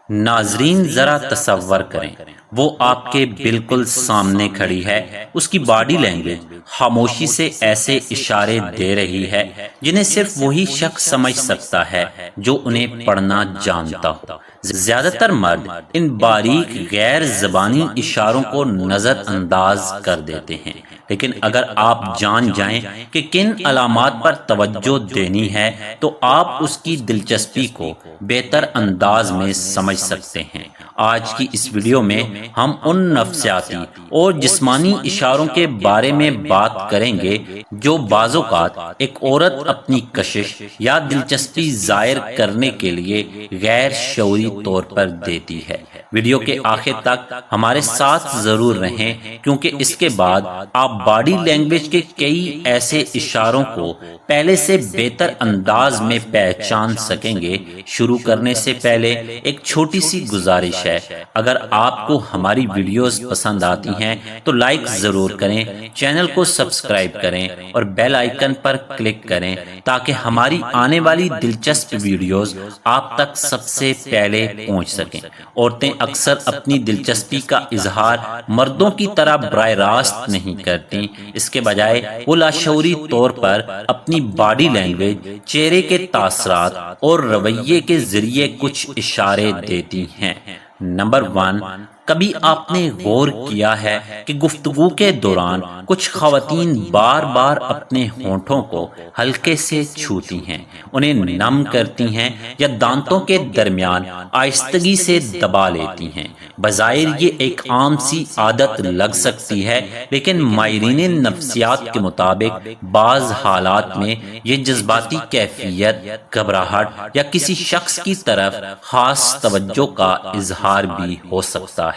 ناظرین ذرا تصور کریں، وہ آپ کے بالکل سامنے کھڑی ہے، اس کی باڈی لینگویج خاموشی سے ایسے اشارے دے رہی ہے جنہیں صرف وہی شخص سمجھ سکتا ہے جو انہیں پڑھنا جانتا ہو۔ زیادہ تر مرد ان باریک غیر زبانی اشاروں کو نظر انداز کر دیتے ہیں، لیکن اگر آپ جان جائیں کہ کن علامات پر توجہ دینی ہے تو آپ اس کی دلچسپی کو بہتر انداز میں سمجھ سکتے ہیں۔ آج کی اس ویڈیو میں ہم ان نفسیاتی اور جسمانی اشاروں کے بارے میں بات کریں گے جو بعض اوقات ایک عورت اپنی کشش یا دلچسپی ظاہر کرنے کے لیے غیر شعوری طور پر دیتی ہے۔ ویڈیو کے آخر تک ہمارے ساتھ ضرور رہیں، کیونکہ اس کے بعد آپ باڈی لینگویج کے کئی ایسے اشاروں کو پہلے سے بہتر انداز میں پہچان سکیں گے۔ شروع کرنے سے پہلے ایک چھوٹی سی گزارش ہے، اگر آپ کو ہماری ویڈیوز پسند آتی ہیں تو لائک ضرور کریں، چینل کو سبسکرائب کریں اور بیل آئیکن پر کلک کریں تاکہ ہماری آنے والی دلچسپ ویڈیوز آپ تک سب سے پہلے پہنچ سکیں۔ عورتیں اکثر اپنی دلچسپی کا اظہار مردوں کی طرح براہ راست نہیں کرتی، اس کے بجائے وہ لاشعوری طور پر اپنی باڈی لینگویج، چہرے کے تاثرات اور رویے کے ذریعے کچھ اشارے دیتی ہیں۔ نمبر 1، کبھی آپ نے غور کیا ہے کہ گفتگو کے دوران کچھ خواتین بار بار اپنے ہونٹوں کو ہلکے سے چھوتی ہیں، انہیں نم کرتی ہیں یا دانتوں کے درمیان آہستگی سے دبا لیتی ہیں۔ بظاہر یہ ایک عام سی عادت لگ سکتی ہے، لیکن ماہرین نفسیات کے مطابق بعض حالات میں یہ جذباتی کیفیت، گھبراہٹ یا کسی شخص کی طرف خاص توجہ کا اظہار بھی ہو سکتا ہے۔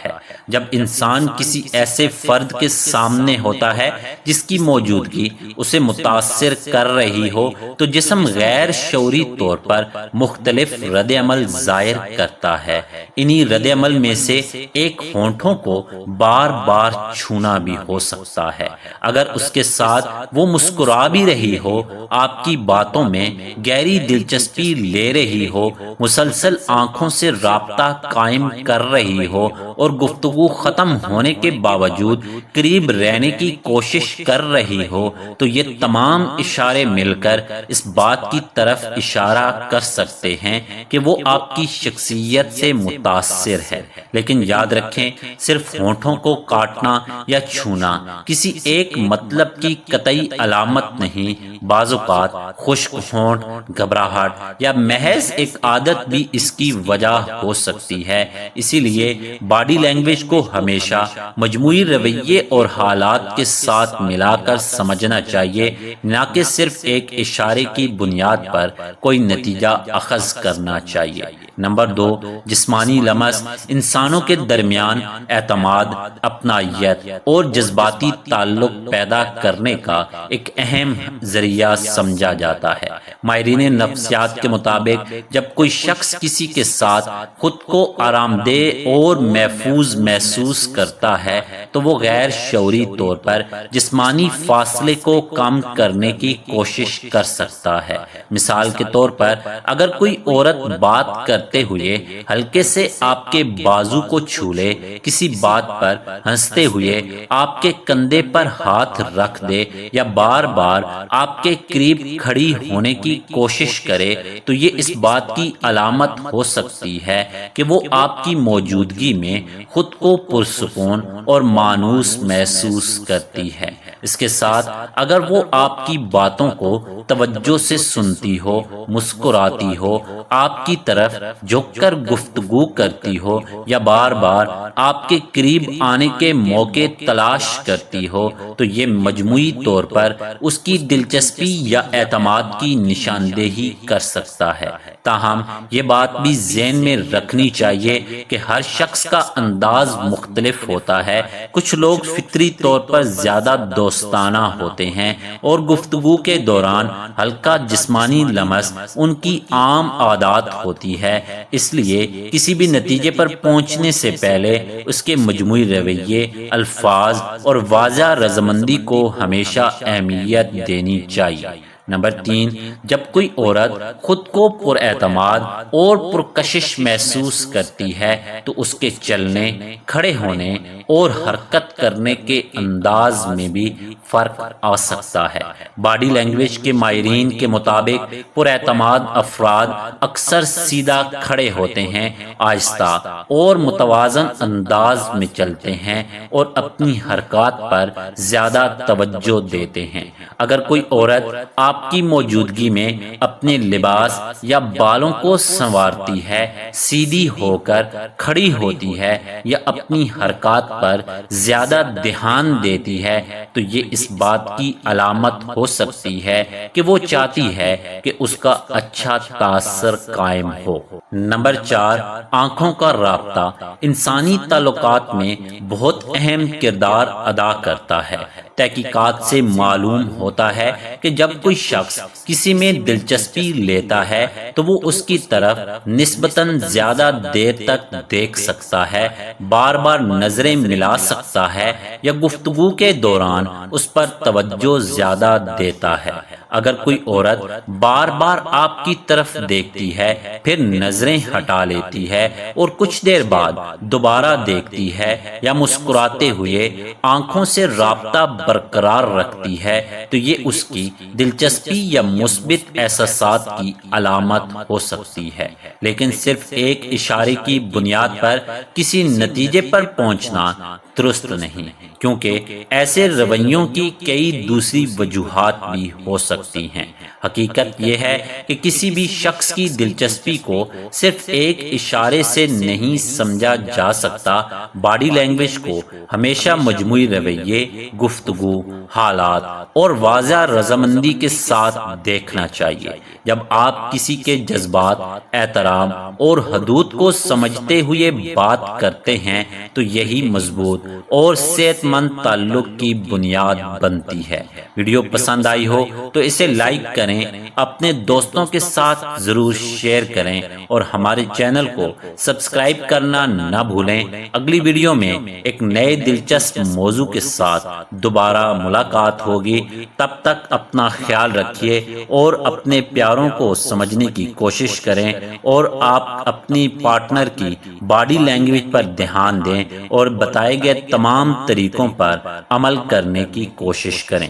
جب انسان کسی ایسے فرد کے سامنے ہوتا ہے جس کی موجودگی اسے متاثر کر رہی ہو تو جسم غیر شعوری طور پر مختلف رد عمل ظاہر کرتا ہے۔ انہی رد عمل میں سے ایک ہونٹوں کو بار بار چھونا بھی ہو سکتا ہے۔ اگر اس کے ساتھ وہ مسکرا بھی رہی ہو، آپ کی باتوں میں گہری دلچسپی لے رہی ہو، مسلسل آنکھوں سے رابطہ قائم کر رہی ہو اور گفتگو ختم ہونے کے باوجود قریب رہنے کی کوشش کر رہی ہو، تو یہ تمام اشارے مل کر اس بات کی طرف اشارہ کر سکتے ہیں کہ وہ آپ کی شخصیت سے متاثر ہے۔ لیکن یاد رکھیں، صرف ہونٹوں کو کاٹنا یا چھونا کسی ایک مطلب کی قطعی علامت نہیں۔ بعض اوقات خشک ہونٹ، گھبراہٹ یا محض ایک عادت بھی اس کی وجہ ہو سکتی ہے۔ اسی لیے باڈی لینگویج کو ہمیشہ مجموعی رویے اور حالات کے ساتھ ملا کر سمجھنا چاہیے، نہ کہ صرف ایک اشارے کی بنیاد پر کوئی نتیجہ اخذ کرنا چاہیے۔ نمبر 2، جسمانی لمس انسانوں کے درمیان اعتماد، اپنائیت اور جذباتی تعلق پیدا کرنے کا ایک اہم ذریعہ سمجھا جاتا ہے۔ ماہرین نفسیات کے مطابق جب کوئی شخص کسی کے ساتھ خود کو آرام دہ اور محفوظ محسوس کرتا ہے تو وہ غیر شعوری طور پر جسمانی فاصلے کو کم کرنے کی کوشش کر سکتا ہے۔ مثال کے طور پر، اگر کوئی عورت بات کرتے ہوئے ہلکے سے آپ کے بازو کو چھو لے، کسی بات پر ہنستے ہوئے آپ کے کندھے پر ہاتھ رکھ دے یا بار بار آپ کے قریب کھڑی ہونے کی کوشش کرے، تو یہ اس بات کی علامت ہو سکتی ہے کہ وہ آپ کی موجودگی میں خود کو پرسکون اور مانوس محسوس کرتی ہے۔ اس کے ساتھ اگر وہ آپ کی باتوں کو توجہ سے سنتی ہو، مسکراتی ہو، آپ کی طرف جھک کر گفتگو کرتی ہو یا بار بار آپ کے قریب آنے کے موقع تلاش کرتی ہو، تو یہ مجموعی طور پر اس کی دلچسپی یا اعتماد کی نشاندہی کر سکتا ہے۔ تاہم یہ بات بھی ذہن میں رکھنی چاہیے کہ ہر شخص کا انداز مختلف ہوتا ہے۔ کچھ لوگ فطری طور پر زیادہ دوستانہ ہوتے ہیں اور گفتگو کے دوران ہلکا جسمانی لمس ان کی عام عادات ہوتی ہے۔ اس لیے کسی بھی نتیجے پر پہنچنے سے پہلے اس کے مجموعی رویے، الفاظ اور واضح رضامندی کو ہمیشہ اہمیت دینی چاہیے۔ نمبر 3، جب کوئی عورت خود کو پر اعتماد اور پرکشش محسوس کرتی ہے تو اس کے چلنے، کھڑے ہونے اور حرکت کرنے کے انداز میں بھی فرق آ سکتا ہے۔ باڈی لینگویج کے ماہرین کے مطابق پر اعتماد افراد اکثر سیدھا کھڑے ہوتے ہیں، آہستہ اور متوازن انداز میں چلتے ہیں اور اپنی حرکات پر زیادہ توجہ دیتے ہیں۔ اگر کوئی عورت آپ کی موجودگی میں اپنے لباس یا بالوں کو سنوارتی ہے، سیدھی ہو کر کھڑی ہوتی ہے یا اپنی حرکات پر زیادہ دھیان دیتی ہے تو یہ اس بات کی علامت ہو سکتی ہے کہ وہ چاہتی ہے کہ اس کا اچھا تاثر قائم ہو۔ نمبر 4، آنکھوں کا رابطہ انسانی تعلقات میں بہت اہم کردار ادا کرتا ہے۔ تحقیقات سے معلوم ہوتا ہے کہ جب کوئی شخص کسی میں دلچسپی لیتا ہے تو وہ اس کی طرف نسبتاً زیادہ دیر تک دیکھ سکتا ہے، بار بار نظریں ملا سکتا ہے یا گفتگو کے دوران اس پر توجہ زیادہ دیتا ہے۔ اگر کوئی عورت بار بار آپ کی طرف دیکھتی ہے، پھر نظریں ہٹا لیتی ہے اور کچھ دیر بعد دوبارہ دیکھتی ہے یا مسکراتے ہوئے آنکھوں سے رابطہ برقرار رکھتی ہے تو یہ اس کی دلچسپی یا مثبت احساسات کی علامت ہو سکتی ہے۔ لیکن صرف ایک اشارے کی بنیاد پر کسی نتیجے پر پہنچنا درست نہیں، کیونکہ ایسے رویوں کی کئی دوسری وجوہات بھی ہو سکتی ہیں۔ حقیقت یہ ہے کہ کسی بھی شخص کی دلچسپی کو صرف ایک اشارے سے نہیں سمجھا جا سکتا۔ باڈی لینگویج کو ہمیشہ مجموعی رویے، گفتگو، حالات اور واضح رضامندی کے ساتھ دیکھنا چاہیے۔ جب آپ کسی کے جذبات، احترام اور حدود کو سمجھتے ہوئے بات کرتے ہیں تو یہی مضبوط اور صحت مند تعلق کی بنیاد بنتی ہے۔ ویڈیو پسند آئی ہو تو اسے لائک کریں، اپنے دوستوں کے ساتھ ضرور شیئر کریں اور ہمارے چینل کو سبسکرائب کرنا نہ بھولیں۔ اگلی ویڈیو میں ایک نئے دلچسپ موضوع کے ساتھ دوبارہ ملاقات ہوگی۔ تب تک اپنا خیال رکھیے اور اپنے پیاروں کو سمجھنے کی کوشش کریں، اور آپ اپنی پارٹنر کی باڈی لینگویج پر دھیان دیں اور بتائے گئے تمام طریقوں پر عمل کرنے کی کوشش کریں۔